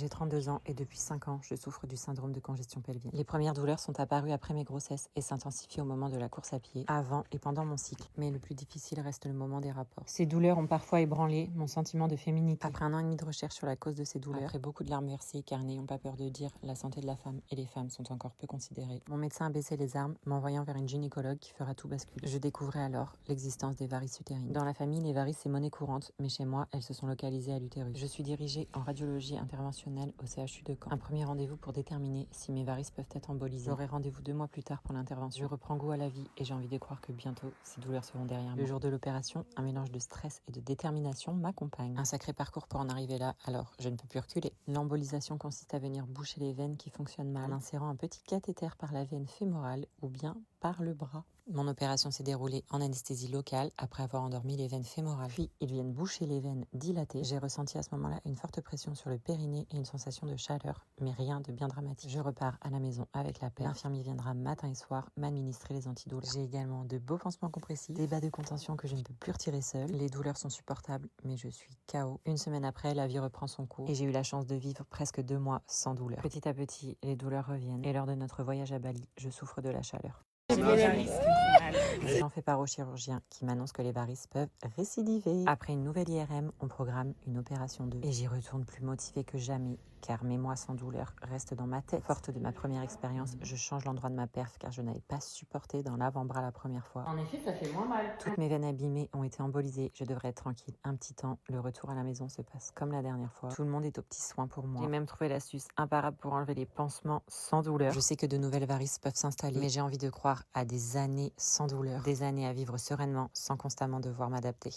J'ai 32 ans et depuis 5 ans, je souffre du syndrome de congestion pelvienne. Les premières douleurs sont apparues après mes grossesses et s'intensifient au moment de la course à pied, avant et pendant mon cycle. Mais le plus difficile reste le moment des rapports. Ces douleurs ont parfois ébranlé mon sentiment de féminité. Après 1 an et demi de recherche sur la cause de ces douleurs, après beaucoup de larmes versées, car n'ayons pas peur de dire, la santé de la femme et les femmes sont encore peu considérées, mon médecin a baissé les armes, m'envoyant vers une gynécologue qui fera tout basculer. Je découvrais alors l'existence des varices utérines. Dans la famille, les varices c'est monnaie courante, mais chez moi, elles se sont localisées à l'utérus. Je suis dirigée en radiologie interventionnelle au CHU de Caen. Un premier rendez-vous pour déterminer si mes varices peuvent être embolisées. J'aurai rendez-vous 2 mois plus tard pour l'intervention. Je reprends goût à la vie et j'ai envie de croire que bientôt, ces douleurs seront derrière moi. Le jour de l'opération, un mélange de stress et de détermination m'accompagne. Un sacré parcours pour en arriver là, alors je ne peux plus reculer. L'embolisation consiste à venir boucher les veines qui fonctionnent mal en insérant un petit cathéter par la veine fémorale ou bien par le bras. Mon opération s'est déroulée en anesthésie locale après avoir endormi les veines fémorales. Puis, ils viennent boucher les veines dilatées. J'ai ressenti à ce moment-là une forte pression sur le périnée et une sensation de chaleur, mais rien de bien dramatique. Je repars à la maison avec la paire. L'infirmier viendra matin et soir m'administrer les antidouleurs. J'ai également de beaux pansements compressifs, des bas de contention que je ne peux plus retirer seule. Les douleurs sont supportables, mais je suis KO. 1 semaine après, la vie reprend son cours et j'ai eu la chance de vivre presque 2 mois sans douleur. Petit à petit, les douleurs reviennent et lors de notre voyage à Bali, je souffre de la chaleur. J'en fais part au chirurgien qui m'annonce que les varices peuvent récidiver. Après une nouvelle IRM, on programme une opération 2 et j'y retourne plus motivée que jamais car mes mois sans douleur restent dans ma tête. Forte de ma première expérience, je change l'endroit de ma perf car je n'avais pas supporté dans l'avant-bras la première fois. En effet, ça fait moins mal. Toutes mes veines abîmées ont été embolisées. Je devrais être tranquille un petit temps. Le retour à la maison se passe comme la dernière fois. Tout le monde est aux petits soins pour moi. J'ai même trouvé l'astuce imparable pour enlever les pansements sans douleur. Je sais que de nouvelles varices peuvent s'installer, mais j'ai envie de croire à des années sans douleur. Des années à vivre sereinement sans constamment devoir m'adapter.